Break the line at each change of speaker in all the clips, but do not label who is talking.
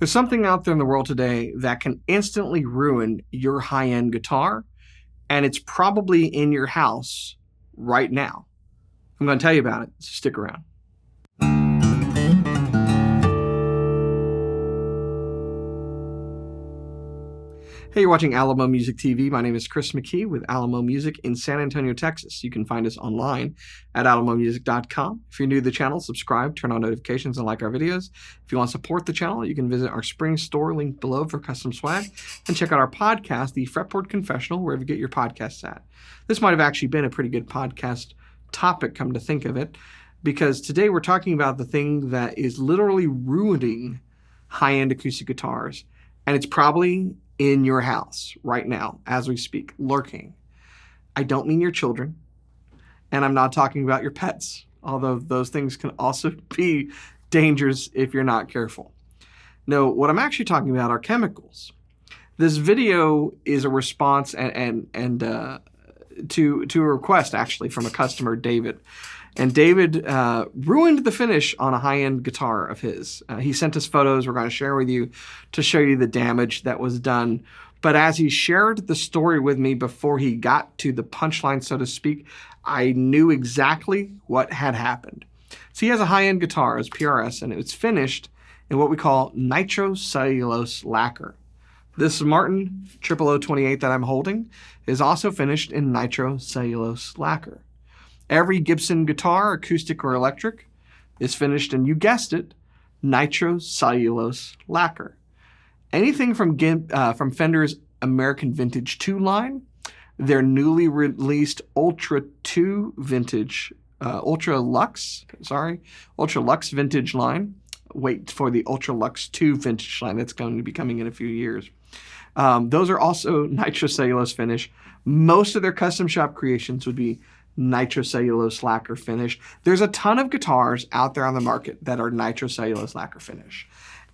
There's something out there in the world today that can instantly ruin your high-end guitar, and it's probably in your house right now. I'm going to tell you about it, so stick around. Hey, you're watching Alamo Music TV. My name is Chris McKee with Alamo Music in San Antonio, Texas. You can find us online at alamomusic.com. If you're new to the channel, subscribe, turn on notifications, and like our videos. If you want to support the channel, you can visit our spring store linked below for custom swag, and check out our podcast, the Fretboard Confessional, wherever you get your podcasts at. This might have actually been a pretty good podcast topic, come to think of it, because today we're talking about the thing that is literally ruining high-end acoustic guitars, and it's probably in your house right now as we speak, lurking. I don't mean your children, and I'm not talking about your pets, although those things can also be dangerous if you're not careful. No, what I'm actually talking about are chemicals. This video is a response to a request actually from a customer, David. And David ruined the finish on a high-end guitar of his. He sent us photos we're going to share with you to show you the damage that was done. But as he shared the story with me before he got to the punchline, so to speak, I knew exactly what had happened. So he has a high-end guitar, his PRS, and it's finished in what we call nitrocellulose lacquer. This Martin 00028 that I'm holding is also finished in nitrocellulose lacquer. Every Gibson guitar, acoustic or electric, is finished in, you guessed it, nitrocellulose lacquer. Anything from Fender's American Vintage 2 line, their newly released Ultra 2 Vintage, Ultra Lux Vintage line. Wait for the Ultra Lux 2 Vintage line that's going to be coming in a few years. Those are also nitrocellulose finish. Most of their custom shop creations would be nitrocellulose lacquer finish. There's a ton of guitars out there on the market that are nitrocellulose lacquer finish.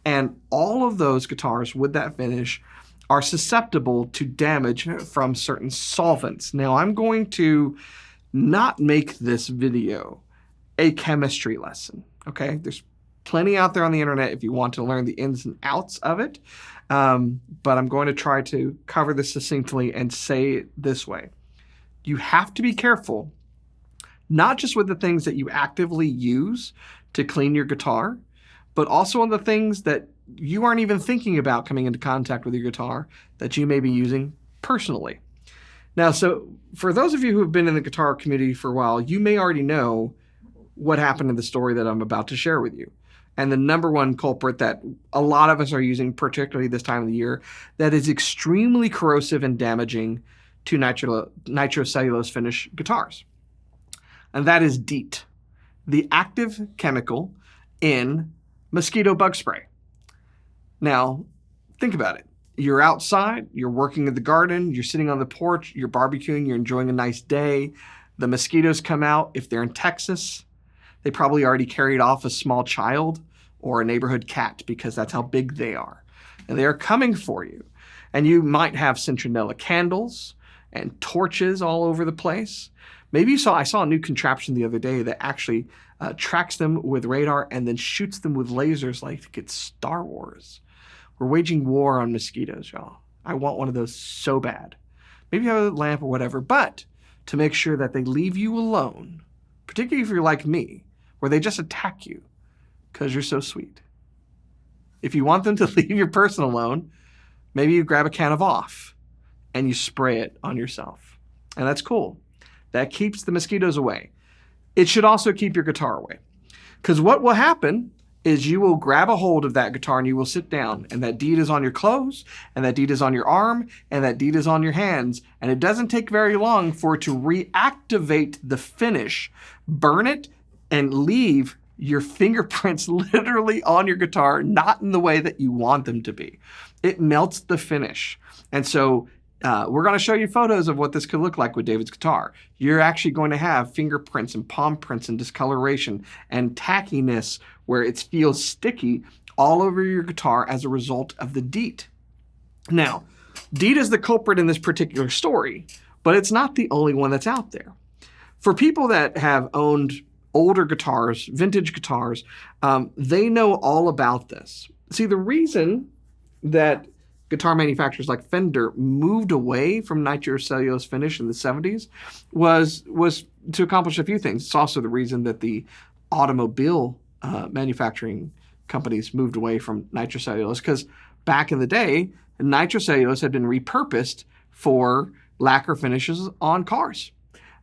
And all of those guitars with that finish are susceptible to damage from certain solvents. Now, I'm going to not make this video a chemistry lesson, okay? There's plenty out there on the internet if you want to learn the ins and outs of it. But I'm going to try to cover this succinctly and say it this way. You have to be careful, not just with the things that you actively use to clean your guitar, but also on the things that you aren't even thinking about coming into contact with your guitar that you may be using personally. Now, so for those of you who have been in the guitar community for a while, you may already know what happened in the story that I'm about to share with you. And the number one culprit that a lot of us are using, particularly this time of the year, that is extremely corrosive and damaging to nitrocellulose finish guitars. And that is DEET, the active chemical in mosquito bug spray. Now, think about it. You're outside, you're working in the garden, you're sitting on the porch, you're barbecuing, you're enjoying a nice day. The mosquitoes come out. If they're in Texas, they probably already carried off a small child or a neighborhood cat because that's how big they are. And they are coming for you. And you might have citronella candles and torches all over the place. Maybe I saw a new contraption the other day that actually tracks them with radar and then shoots them with lasers like it's Star Wars. We're waging war on mosquitoes, y'all. I want one of those so bad. Maybe have a lamp or whatever, but to make sure that they leave you alone, particularly if you're like me, where they just attack you because you're so sweet. If you want them to leave your person alone, maybe you grab a can of off and you spray it on yourself. And that's cool. That keeps the mosquitoes away. It should also keep your guitar away. Because what will happen is you will grab a hold of that guitar and you will sit down, and that DEET is on your clothes, and that DEET is on your arm, and that DEET is on your hands. And it doesn't take very long for it to reactivate the finish, burn it, and leave your fingerprints literally on your guitar, not in the way that you want them to be. It melts the finish. And so we're going to show you photos of what this could look like with David's guitar. You're actually going to have fingerprints and palm prints and discoloration and tackiness where it feels sticky all over your guitar as a result of the DEET. Now, DEET is the culprit in this particular story, but it's not the only one that's out there. For people that have owned older guitars, vintage guitars, they know all about this. See, the reason that guitar manufacturers like Fender moved away from nitrocellulose finish in the 70s was to accomplish a few things. It's also the reason that the automobile manufacturing companies moved away from nitrocellulose, because back in the day, nitrocellulose had been repurposed for lacquer finishes on cars.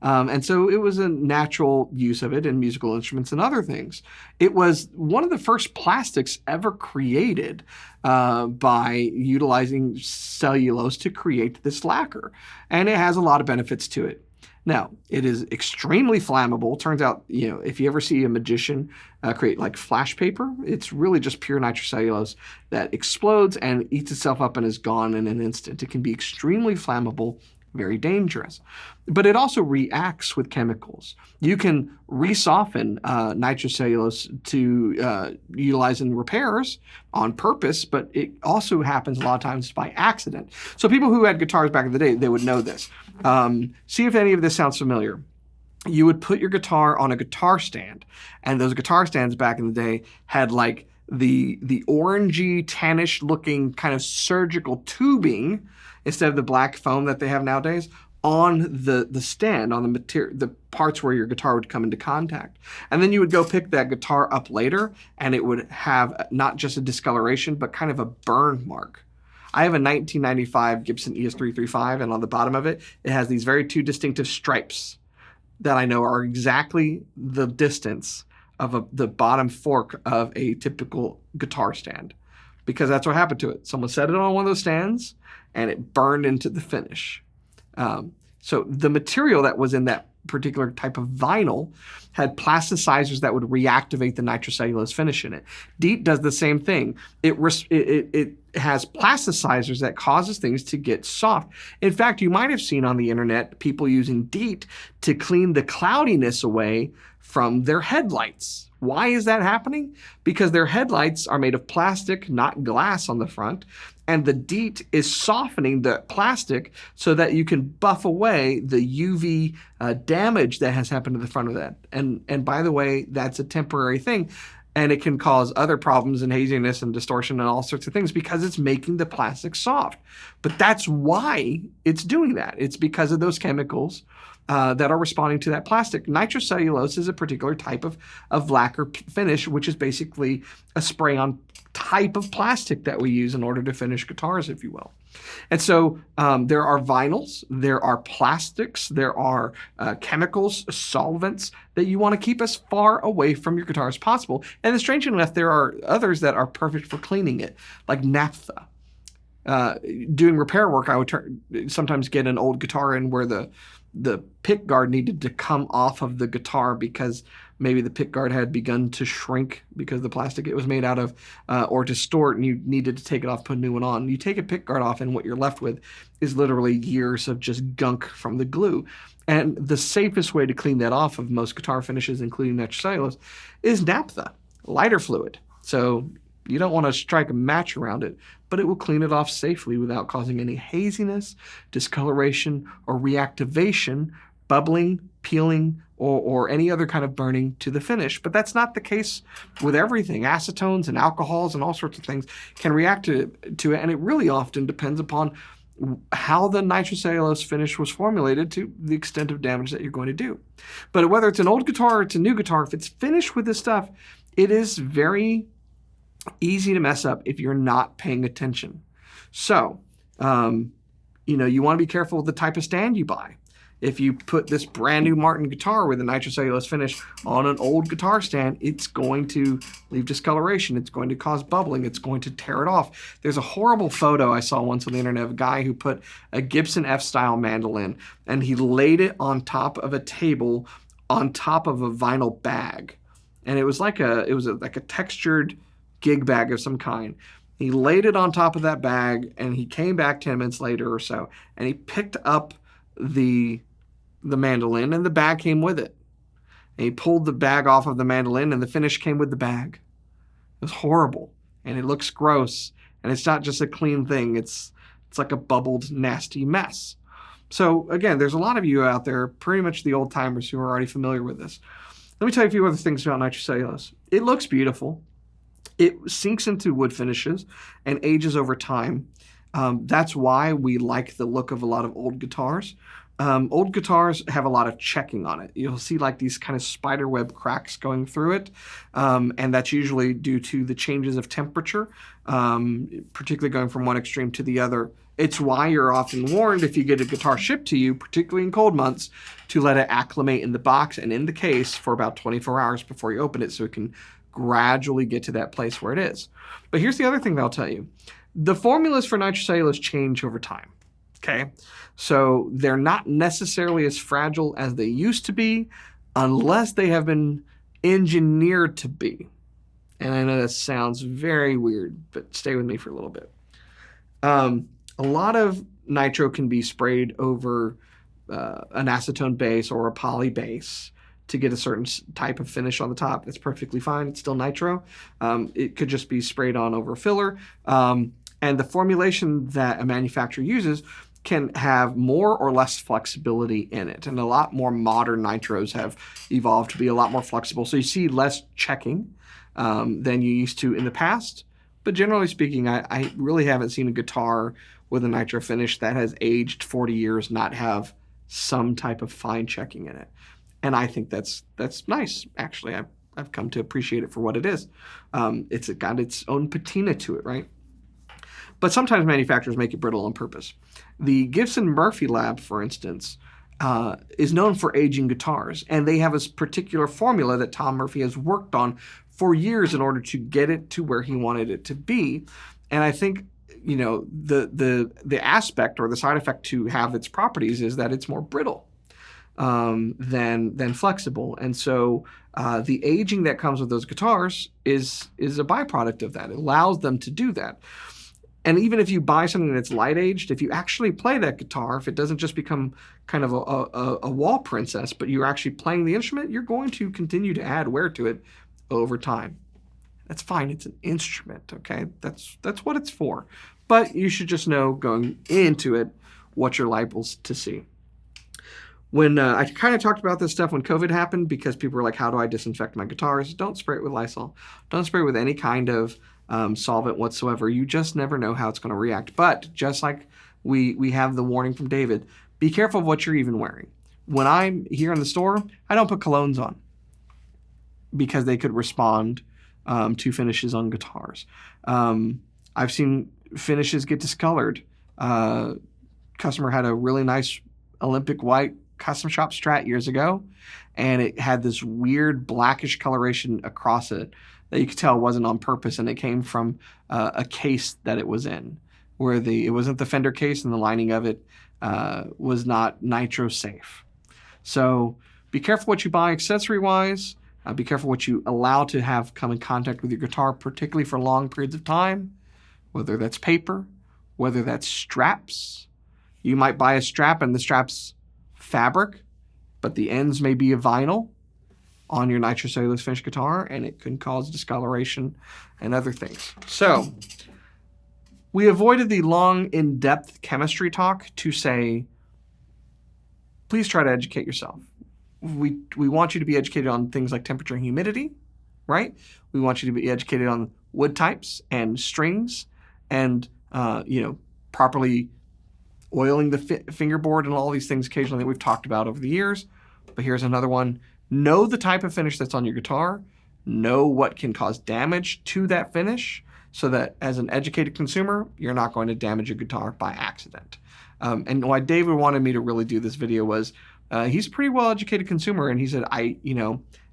And so it was a natural use of it in musical instruments and other things. It was one of the first plastics ever created by utilizing cellulose to create this lacquer. And it has a lot of benefits to it. Now, it is extremely flammable. Turns out, if you ever see a magician create like flash paper, it's really just pure nitrocellulose that explodes and eats itself up and is gone in an instant. It can be extremely flammable, very dangerous. But it also reacts with chemicals. You can resoften nitrocellulose to utilize in repairs on purpose, but it also happens a lot of times by accident. So people who had guitars back in the day, they would know this. See if any of this sounds familiar. You would put your guitar on a guitar stand, and those guitar stands back in the day had like the orangey, tannish looking kind of surgical tubing instead of the black foam that they have nowadays on the stand, on the parts where your guitar would come into contact. And then you would go pick that guitar up later, and it would have not just a discoloration, but kind of a burn mark. I have a 1995 Gibson ES335, and on the bottom of it, it has these two distinctive stripes that I know are exactly the distance of the bottom fork of a typical guitar stand, because that's what happened to it. Someone set it on one of those stands, and it burned into the finish. So the material that was in that particular type of vinyl had plasticizers that would reactivate the nitrocellulose finish in it. DEET does the same thing. It has plasticizers that causes things to get soft. In fact, you might have seen on the internet people using DEET to clean the cloudiness away from their headlights. Why is that happening? Because their headlights are made of plastic, not glass on the front, and the DEET is softening the plastic so that you can buff away the UV damage that has happened to the front of that. And by the way, that's a temporary thing, and it can cause other problems and haziness and distortion and all sorts of things because it's making the plastic soft. But that's why it's doing that. It's because of those chemicals that are responding to that plastic. Nitrocellulose is a particular type of lacquer finish, which is basically a spray-on type of plastic that we use in order to finish guitars, if you will. And so there are vinyls, there are plastics, there are chemicals, solvents that you want to keep as far away from your guitar as possible. And then strangely enough, there are others that are perfect for cleaning it, like naphtha. Doing repair work, I would sometimes get an old guitar in where the pick guard needed to come off of the guitar because maybe the pick guard had begun to shrink because the plastic it was made out of, or distort, and you needed to take it off, put a new one on. You take a pick guard off, and what you're left with is literally years of just gunk from the glue. And the safest way to clean that off of most guitar finishes, including nitrocellulose, is naphtha, lighter fluid. So you don't want to strike a match around it, but it will clean it off safely without causing any haziness, discoloration, or reactivation, bubbling, peeling, or any other kind of burning to the finish. But that's not the case with everything. Acetones and alcohols and all sorts of things can react to it, and it really often depends upon how the nitrocellulose finish was formulated to the extent of damage that you're going to do. But whether it's an old guitar or it's a new guitar, if it's finished with this stuff, it is very easy to mess up if you're not paying attention. So, you want to be careful with the type of stand you buy. If you put this brand new Martin guitar with a nitrocellulose finish on an old guitar stand, it's going to leave discoloration. It's going to cause bubbling. It's going to tear it off. There's a horrible photo I saw once on the internet of a guy who put a Gibson F-style mandolin and he laid it on top of a table on top of a vinyl bag. And it was like a textured gig bag of some kind. He laid it on top of that bag, and he came back 10 minutes later or so, and he picked up the mandolin, and the bag came with it. And he pulled the bag off of the mandolin, and the finish came with the bag. It was horrible, and it looks gross, and it's not just a clean thing. It's like a bubbled, nasty mess. So again, there's a lot of you out there, pretty much the old timers who are already familiar with this. Let me tell you a few other things about nitrocellulose. It looks beautiful. It sinks into wood finishes and ages over time. That's why we like the look of a lot of old guitars. Old guitars have a lot of checking on it. You'll see like these kind of spiderweb cracks going through it, and that's usually due to the changes of temperature, particularly going from one extreme to the other. It's why you're often warned if you get a guitar shipped to you, particularly in cold months, to let it acclimate in the box and in the case for about 24 hours before you open it so it can gradually get to that place where it is. But here's the other thing that I'll tell you. The formulas for nitrocellulose change over time. Okay, so they're not necessarily as fragile as they used to be unless they have been engineered to be. And I know that sounds very weird, but stay with me for a little bit. A lot of nitro can be sprayed over an acetone base or a poly base to get a certain type of finish on the top. That's perfectly fine. It's still nitro. It could just be sprayed on over filler. And the formulation that a manufacturer uses can have more or less flexibility in it. And a lot more modern nitros have evolved to be a lot more flexible. So you see less checking than you used to in the past. But generally speaking, I really haven't seen a guitar with a nitro finish that has aged 40 years not have some type of fine checking in it. And I think that's nice, actually. I've come to appreciate it for what it is. It's got its own patina to it, right? But sometimes manufacturers make it brittle on purpose. The Gibson Murphy Lab, for instance, is known for aging guitars, and they have a particular formula that Tom Murphy has worked on for years in order to get it to where he wanted it to be. And I think, you know, the aspect or the side effect to have its properties is that it's more brittle than flexible. And so the aging that comes with those guitars is a byproduct of that. It allows them to do that. And even if you buy something that's light aged, if you actually play that guitar, if it doesn't just become kind of a wall princess, but you're actually playing the instrument, you're going to continue to add wear to it over time. That's fine. It's an instrument, okay? That's what it's for. But you should just know going into it what you're liable to see. When I kind of talked about this stuff when COVID happened because people were like, how do I disinfect my guitars? Don't spray it with Lysol. Don't spray it with any kind of solvent whatsoever. You just never know how it's going to react. But just like we have the warning from David, be careful of what you're even wearing. When I'm here in the store, I don't put colognes on because they could respond to finishes on guitars. I've seen finishes get discolored. Customer had a really nice Olympic white custom shop Strat years ago, and it had this weird blackish coloration across it that you could tell wasn't on purpose, and it came from a case that it was in, where it wasn't the fender case, and the lining of it was not nitro safe. So be careful what you buy accessory-wise. Be careful what you allow to have come in contact with your guitar, particularly for long periods of time, whether that's paper, whether that's straps. You might buy a strap and the strap's fabric, but the ends may be a vinyl on your nitrocellulose finished guitar, and it can cause discoloration and other things. So we avoided the long, in-depth chemistry talk to say, please try to educate yourself. We want you to be educated on things like temperature and humidity, right? We want you to be educated on wood types and strings and, properly oiling the fingerboard and all these things occasionally that we've talked about over the years. But here's another one. Know the type of finish that's on your guitar. Know what can cause damage to that finish so that as an educated consumer, you're not going to damage your guitar by accident. And why David wanted me to really do this video was he's a pretty well-educated consumer, and he said,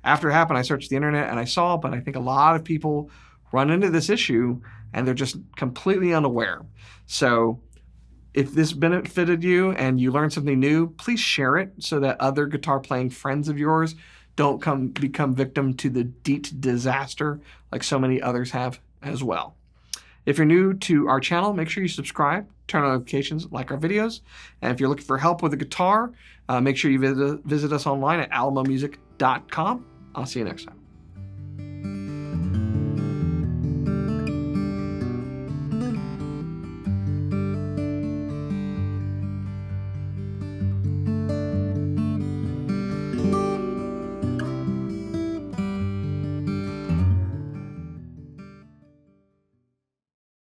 after it happened, I searched the internet and I saw, but I think a lot of people run into this issue and they're just completely unaware. So if this benefited you and you learned something new, please share it so that other guitar playing friends of yours don't become victim to the DEET disaster like so many others have as well. If you're new to our channel, make sure you subscribe, turn on notifications, like our videos. And if you're looking for help with a guitar, make sure you visit us online at alamomusic.com. I'll see you next time.